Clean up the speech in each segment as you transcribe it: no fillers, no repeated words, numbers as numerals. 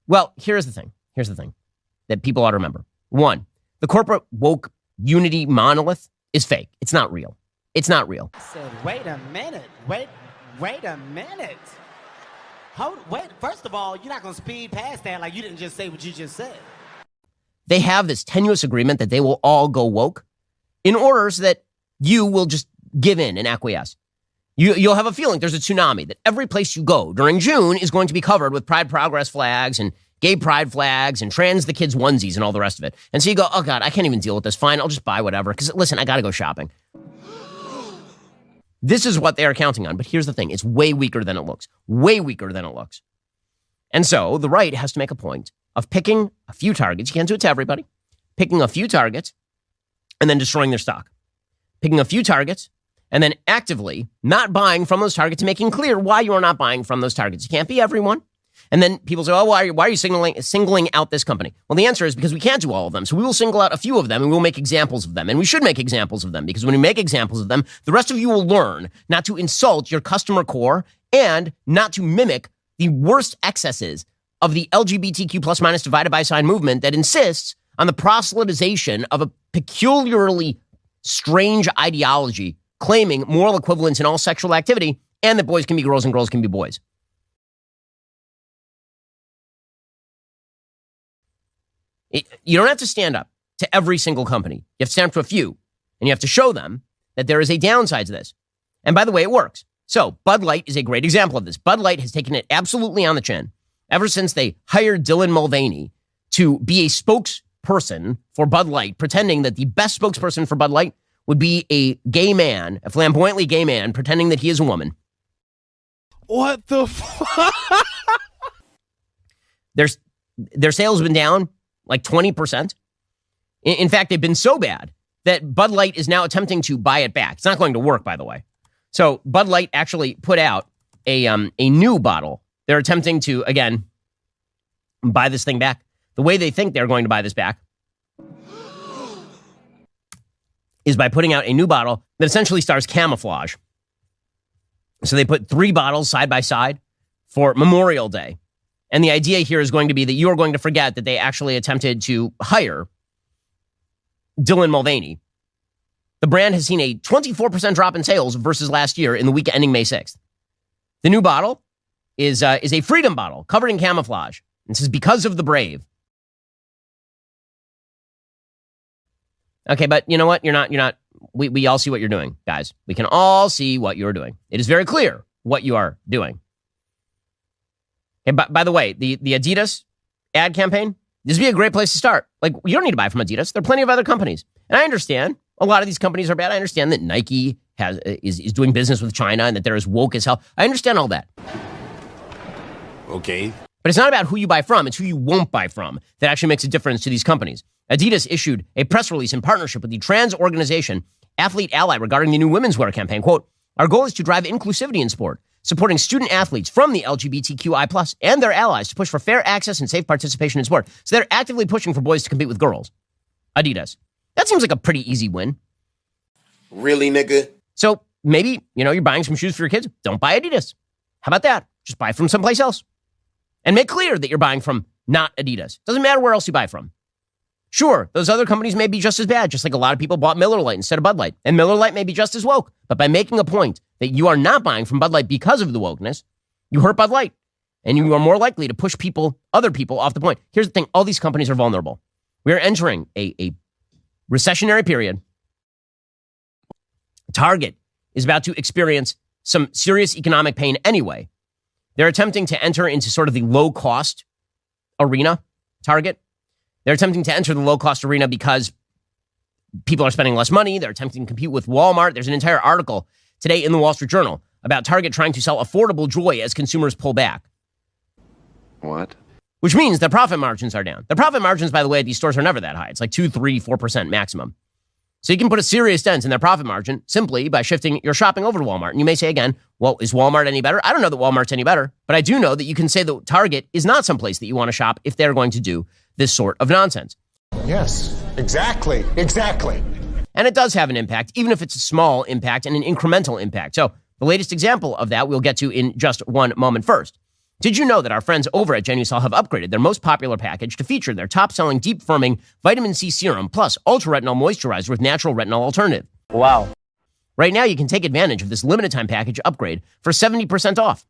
Well, here's the thing. Here's the thing that people ought to remember. One, the corporate woke unity monolith is fake. It's not real. It's not real. I said, wait a minute. Wait a minute. Wait, first of all, you're not going to speed past that like you didn't just say what you just said. They have this tenuous agreement that they will all go woke in order so that you will just give in and acquiesce. You'll have a feeling there's a tsunami, that every place you go during June is going to be covered with Pride Progress flags and gay pride flags and trans the kids onesies and all the rest of it. And so you go, oh God, I can't even deal with this. Fine, I'll just buy whatever. Because listen, I got to go shopping. This is what they are counting on. But here's the thing. It's way weaker than it looks. Way weaker than it looks. And so the right has to make a point of picking a few targets. You can't do it to everybody. Picking a few targets and then destroying their stock. Picking a few targets and then actively not buying from those targets and making clear why you are not buying from those targets. You can't be everyone. And then people say, oh, why are you singling out this company? Well, the answer is because we can't do all of them. So we will single out a few of them and we'll make examples of them. And we should make examples of them because when we make examples of them, the rest of you will learn not to insult your customer core and not to mimic the worst excesses of the LGBTQ plus minus divided by sign movement that insists on the proselytization of a peculiarly strange ideology claiming moral equivalence in all sexual activity and that boys can be girls and girls can be boys. You don't have to stand up to every single company. You have to stand up to a few, and you have to show them that there is a downside to this. And by the way, it works. So Bud Light is a great example of this. Bud Light has taken it absolutely on the chin ever since they hired Dylan Mulvaney to be a spokesperson for Bud Light, pretending that the best spokesperson for Bud Light would be a gay man, a flamboyantly gay man, pretending that he is a woman. What the fuck? Their sales have been down like 20%. In fact, they've been so bad that Bud Light is now attempting to buy it back. It's not going to work, by the way. So Bud Light actually put out a new bottle. They're attempting to, again, buy this thing back. The way they think they're going to buy this back is by putting out a new bottle that essentially stars camouflage. So they put 3 bottles side by side for Memorial Day. And the idea here is going to be that you are going to forget that they actually attempted to hire Dylan Mulvaney. The brand has seen a 24% drop in sales versus last year in the week ending May 6th. The new bottle is a freedom bottle covered in camouflage. This is because of the brave. Okay, but you know what? You're not. We all see what you're doing, guys. We can all see what you're doing. It is very clear what you are doing. And by the way, the Adidas ad campaign, this would be a great place to start. Like, you don't need to buy from Adidas. There are plenty of other companies. And I understand a lot of these companies are bad. I understand that Nike is doing business with China and that they're as woke as hell. I understand all that. Okay. But it's not about who you buy from. It's who you won't buy from that actually makes a difference to these companies. Adidas issued a press release in partnership with the trans organization Athlete Ally regarding the new women's wear campaign. Quote, our goal is to drive inclusivity in sport, supporting student athletes from the LGBTQI+ and their allies to push for fair access and safe participation in sport. So they're actively pushing for boys to compete with girls. Adidas. That seems like a pretty easy win. Really, nigga? So maybe, you're buying some shoes for your kids. Don't buy Adidas. How about that? Just buy from someplace else. And make clear that you're buying from not Adidas. Doesn't matter where else you buy from. Sure, those other companies may be just as bad, just like a lot of people bought Miller Lite instead of Bud Light. And Miller Lite may be just as woke. But by making a point that you are not buying from Bud Light because of the wokeness, you hurt Bud Light. And you are more likely to push other people off the point. Here's the thing. All these companies are vulnerable. We are entering a recessionary period. Target is about to experience some serious economic pain anyway. They're attempting to enter into sort of the low-cost arena, Target. They're attempting to enter the low-cost arena because people are spending less money. They're attempting to compete with Walmart. There's an entire article today in the Wall Street Journal about Target trying to sell affordable joy as consumers pull back. What? Which means their profit margins are down. The profit margins, by the way, at these stores are never that high. It's like 2, 3, 4% maximum. So you can put a serious dent in their profit margin simply by shifting your shopping over to Walmart. And you may say again, well, is Walmart any better? I don't know that Walmart's any better, but I do know that you can say that Target is not someplace that you want to shop if they're going to do this sort of nonsense. Yes, exactly. And it does have an impact, even if it's a small impact and an incremental impact. So the latest example of that we'll get to in just one moment. First, Did you know that our friends over at Genucel have upgraded their most popular package to feature their top-selling deep-firming vitamin C serum plus ultra-retinol moisturizer with natural retinol alternative? Wow. Right now, you can take advantage of this limited-time package upgrade for 70% off.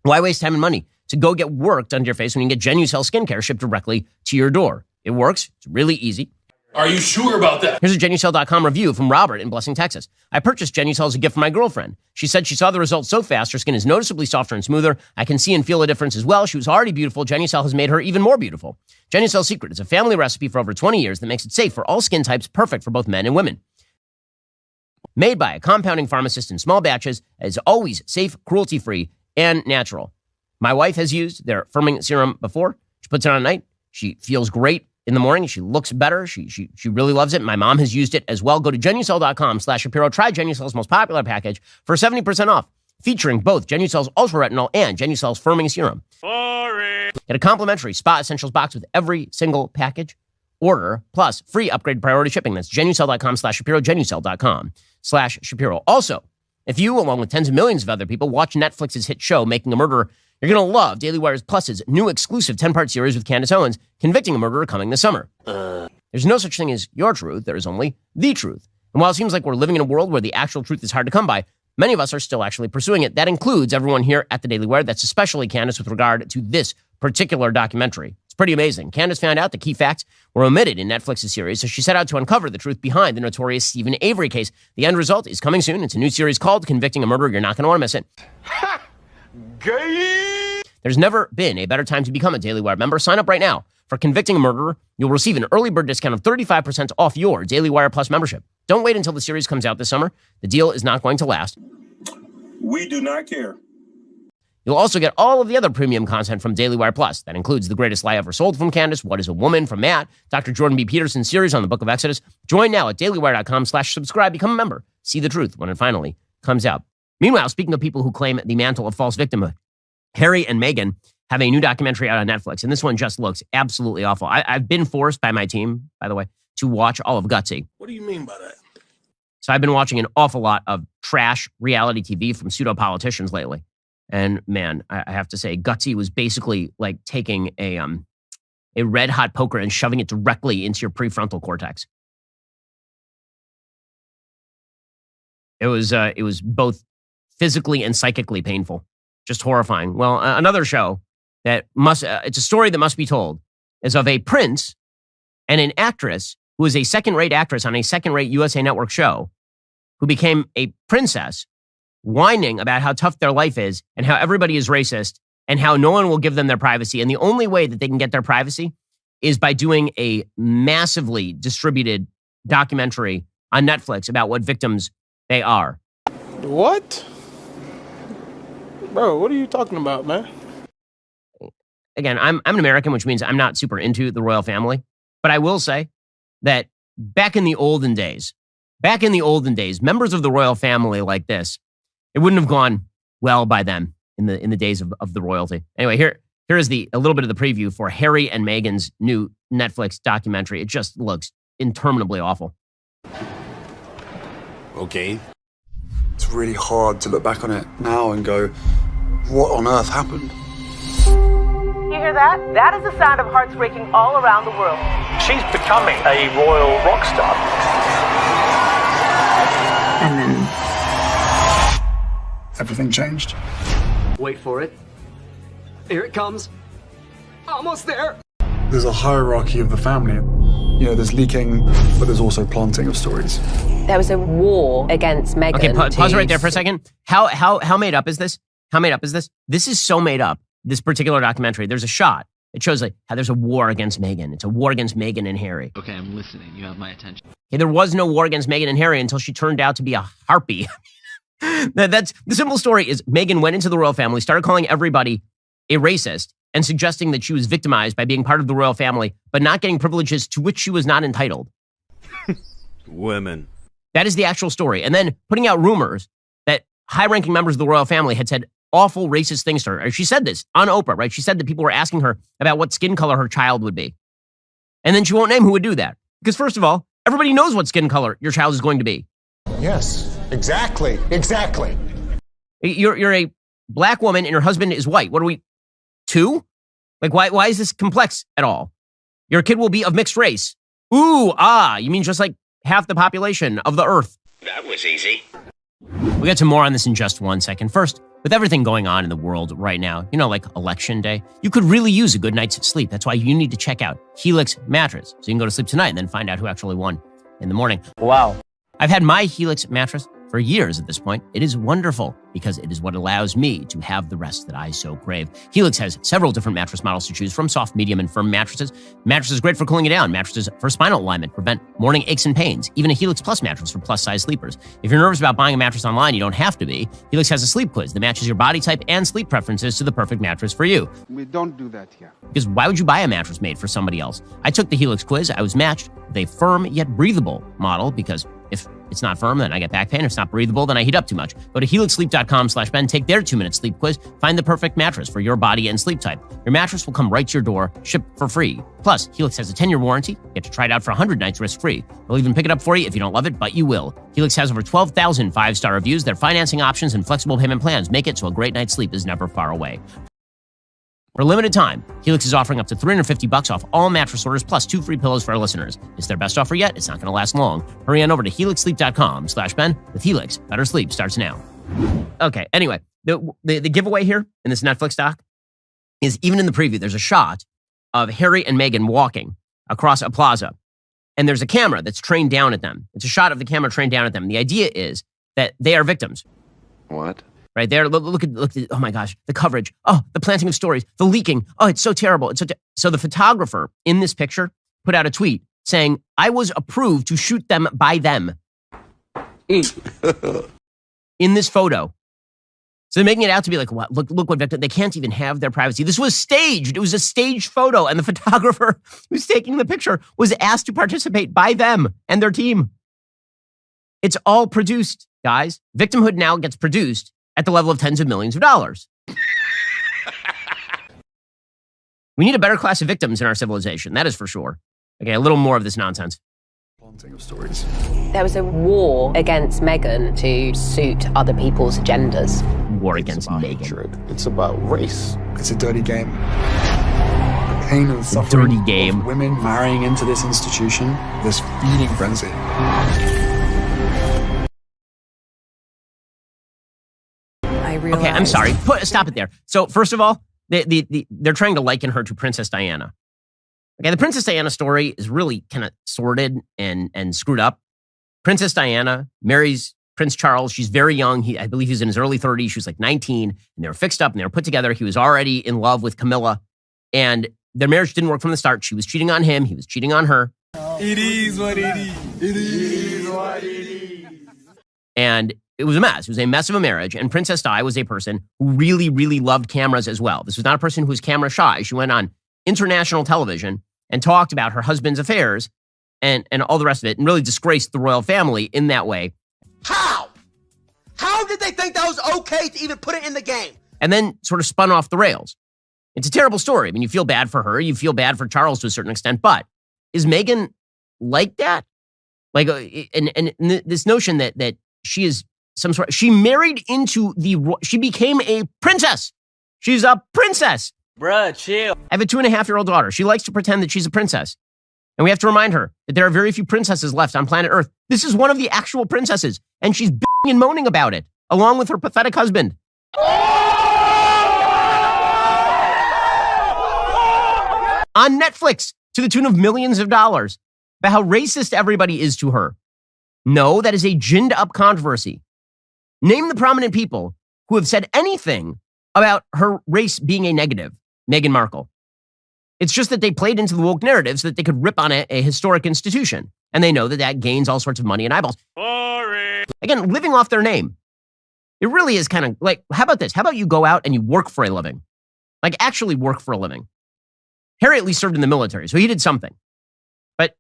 Why waste time and money to go get work done to your face when you can get Genucel skincare shipped directly to your door? It works. It's really easy. Are you sure about that? Here's a Genucel.com review from Robert in Blessing, Texas. I purchased Genucel as a gift for my girlfriend. She said she saw the results so fast, her skin is noticeably softer and smoother. I can see and feel a difference as well. She was already beautiful. Genucel has made her even more beautiful. Genucel's secret is a family recipe for over 20 years that makes it safe for all skin types, perfect for both men and women. Made by a compounding pharmacist in small batches, it is always safe, cruelty-free, and natural. My wife has used their firming serum before. She puts it on at night. She feels great in the morning. She looks better. She really loves it. My mom has used it as well. Go to Genucel.com/Shapiro. Try Genucel's most popular package for 70% off, featuring both Genucel's Ultra Retinol and Genucel's Firming Serum. Boring. Get a complimentary Spa Essentials box with every single package order, plus free upgrade priority shipping. That's Genucel.com/Shapiro, Genucel.com/Shapiro. Also, if you, along with tens of millions of other people, watch Netflix's hit show, Making a Murderer, you're going to love Daily Wire Plus's new exclusive 10-part series with Candace Owens, Convicting a Murderer, coming this summer. There's no such thing as your truth. There is only the truth. And while it seems like we're living in a world where the actual truth is hard to come by, many of us are still actually pursuing it. That includes everyone here at the Daily Wire. That's especially Candace with regard to this particular documentary. It's pretty amazing. Candace found out the key facts were omitted in Netflix's series, so she set out to uncover the truth behind the notorious Stephen Avery case. The end result is coming soon. It's a new series called Convicting a Murderer. You're not going to want to miss it. Ha! Gay! There's never been a better time to become a Daily Wire member. Sign up right now. For Convicting a Murderer, you'll receive an early bird discount of 35% off your Daily Wire Plus membership. Don't wait until the series comes out this summer. The deal is not going to last. We do not care. You'll also get all of the other premium content from Daily Wire Plus. That includes The Greatest Lie Ever Sold from Candace, What is a Woman from Matt, Dr. Jordan B. Peterson's series on the Book of Exodus. Join now at dailywire.com/subscribe. Become a member. See the truth when it finally comes out. Meanwhile, speaking of people who claim the mantle of false victimhood, Harry and Meghan have a new documentary out on Netflix, and this one just looks absolutely awful. I've been forced by my team, by the way, to watch all of Gutsy. What do you mean by that? So I've been watching an awful lot of trash reality TV from pseudo-politicians lately. And man, I have to say, Gutsy was basically like taking a red-hot poker and shoving it directly into your prefrontal cortex. It was both physically and psychically painful. Just horrifying. Well, another show that it's a story that must be told, is of a prince and an actress who is a second-rate actress on a second-rate USA Network show who became a princess, whining about how tough their life is and how everybody is racist and how no one will give them their privacy. And the only way that they can get their privacy is by doing a massively distributed documentary on Netflix about what victims they are. What? Bro, what are you talking about, man? Again, I'm an American, which means I'm not super into the royal family. But I will say that back in the olden days, members of the royal family like this, it wouldn't have gone well by them in the days of the royalty. Anyway, here is a little bit of the preview for Harry and Meghan's new Netflix documentary. It just looks interminably awful. Okay. It's really hard to look back on it now and go, what on earth happened? You hear that? That is the sound of hearts breaking all around the world. She's becoming a royal rock star. And then Everything changed. Wait for it. Here it comes. Almost there. There's a hierarchy of the family. You know, there's leaking, but there's also planting of stories. There was a war against Meghan. Okay, pause right there for a second. How made up is this? How made up is this? This is so made up, this particular documentary. There's a shot. It shows like how there's a war against Meghan. It's a war against Meghan and Harry. Okay, I'm listening. You have my attention. Okay, there was no war against Meghan and Harry until she turned out to be a harpy. That's the simple story is Meghan went into the royal family, started calling everybody a racist and suggesting that she was victimized by being part of the royal family, but not getting privileges to which she was not entitled. Women. That is the actual story. And then putting out rumors that high-ranking members of the royal family had said awful racist things to her. She said this on Oprah, right? She said that people were asking her about what skin color her child would be. And then she won't name who would do that. Because first of all, everybody knows what skin color your child is going to be. Yes, exactly. You're a black woman and your husband is white. What are we 2? Like, why is this complex at all? Your kid will be of mixed race. Ooh, you mean just like half the population of the earth? That was easy. We'll get to more on this in just 1 second. First, with everything going on in the world right now, like election day, you could really use a good night's sleep. That's why you need to check out Helix mattress. So you can go to sleep tonight and then find out who actually won in the morning. Wow. I've had my Helix mattress for years at this point. It is wonderful because it is what allows me to have the rest that I so crave. Helix has several different mattress models to choose from, soft, medium, and firm mattresses. Mattresses great for cooling you down. Mattresses for spinal alignment, prevent morning aches and pains. Even a Helix Plus mattress for plus-size sleepers. If you're nervous about buying a mattress online, you don't have to be. Helix has a sleep quiz that matches your body type and sleep preferences to the perfect mattress for you. We don't do that here. Because why would you buy a mattress made for somebody else? I took the Helix quiz. I was matched with a firm yet breathable model because if it's not firm, then I get back pain. If it's not breathable, then I heat up too much. Go to helixsleep.com/Ben, take their 2-minute sleep quiz, find the perfect mattress for your body and sleep type. Your mattress will come right to your door, shipped for free. Plus, Helix has a 10-year warranty. You get to try it out for 100 nights risk-free. They'll even pick it up for you if you don't love it, but you will. Helix has over 12,000 5-star reviews. Their financing options and flexible payment plans make it so a great night's sleep is never far away. For a limited time, Helix is offering up to $350 off all mattress orders plus 2 free pillows for our listeners. It's their best offer yet. It's not going to last long. Hurry on over to helixsleep.com/Ben. With Helix, better sleep starts now. Okay, anyway, the giveaway here in this Netflix doc is even in the preview, there's a shot of Harry and Meghan walking across a plaza. And there's a camera that's trained down at them. It's a shot of the camera trained down at them. And the idea is that they are victims. What? Right there, look at, oh my gosh, the coverage. Oh, the planting of stories, the leaking. Oh, it's so terrible. So the photographer in this picture put out a tweet saying, I was approved to shoot them by them. In this photo. So they're making it out to be like, what? Look what victim. They can't even have their privacy. This was staged. It was a staged photo. And the photographer who's taking the picture was asked to participate by them and their team. It's all produced, guys. Victimhood now gets produced at the level of tens of millions of dollars. We need a better class of victims in our civilization. That is for sure. Okay, a little more of this nonsense. Planting of stories. There was a war against Meghan to suit other people's agendas. War against Meghan. It's about race. It's a dirty game. The pain and suffering dirty game. of women marrying into this institution, this feeding frenzy. Okay, I'm sorry. Stop it there. So first of all, they're trying to liken her to Princess Diana. Okay, the Princess Diana story is really kind of sordid and screwed up. Princess Diana marries Prince Charles. She's very young. I believe he was in his early 30s. She was like 19, and they were fixed up and they were put together. He was already in love with Camilla, and their marriage didn't work from the start. She was cheating on him. He was cheating on her. It is what it is. It is what it is. And it was a mess. It was a mess of a marriage. And Princess Di was a person who really, really loved cameras as well. This was not a person who was camera shy. She went on international television and talked about her husband's affairs and all the rest of it and really disgraced the royal family in that way. How? How did they think that was okay to even put it in the game? And then sort of spun off the rails. It's a terrible story. I mean, you feel bad for her. You feel bad for Charles to a certain extent. But is Meghan like that? Like, and this notion that she is some sort, she married into she became a princess. She's a princess. Bruh, chill. I have a 2.5-year-old daughter. She likes to pretend that she's a princess. And we have to remind her that there are very few princesses left on planet Earth. This is one of the actual princesses. And she's bitching and moaning about it, along with her pathetic husband. On Netflix, to the tune of millions of dollars, about how racist everybody is to her. No, that is a ginned up controversy. Name the prominent people who have said anything about her race being a negative. Meghan Markle. It's just that they played into the woke narrative so that they could rip on a historic institution. And they know that gains all sorts of money and eyeballs. Boring. Again, living off their name. It really is kind of like, how about this? How about you go out and you work for a living? Like actually work for a living. Harry at least served in the military, so he did something. But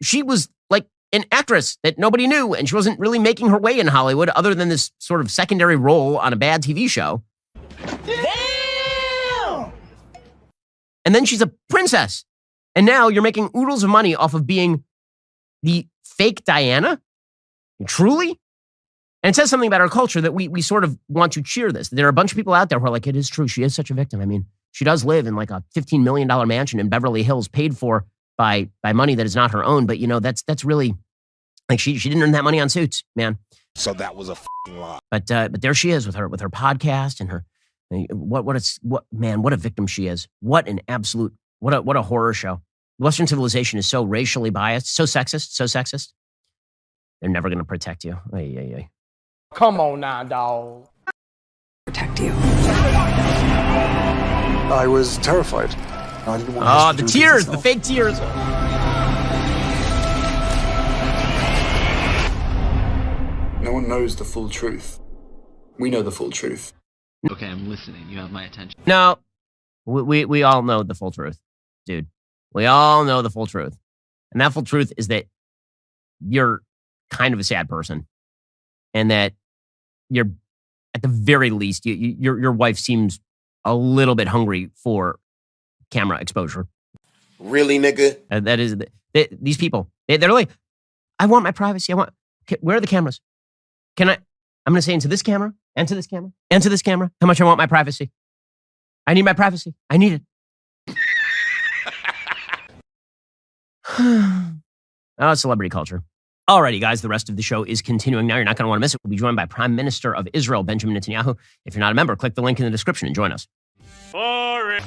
she was like an actress that nobody knew, and she wasn't really making her way in Hollywood other than this sort of secondary role on a bad TV show. Damn! And then she's a princess. And now you're making oodles of money off of being the fake Diana? Truly? And it says something about our culture that we sort of want to cheer this. There are a bunch of people out there who are like, it is true. She is such a victim. I mean, She does live in like a $15 million mansion in Beverly Hills, paid for by money that is not her own. But, that's really, like, she didn't earn that money on Suits, man. So that was a fucking lie. But there she is with her podcast and her, what a victim she is. What a horror show. Western civilization is so racially biased, so sexist. They're never going to protect you. Ay. Come on now, dog. Protect you. I was terrified. I didn't want the tears, the fake tears. No one knows the full truth. We know the full truth. Okay, I'm listening. You have my attention. No, we all know the full truth, dude. We all know the full truth. And that full truth is that you're kind of a sad person. And that you're, at the very least, your wife seems a little bit hungry for camera exposure. Really, nigga? That is, these people, they're like, I want my privacy. Where are the cameras? I'm going to say into this camera, and to this camera, and to this camera, how much I want my privacy. I need my privacy. I need it. Oh, celebrity culture. Alrighty, guys, the rest of the show is continuing now. You're not going to want to miss it. We'll be joined by Prime Minister of Israel, Benjamin Netanyahu. If you're not a member, click the link in the description and join us. Boring.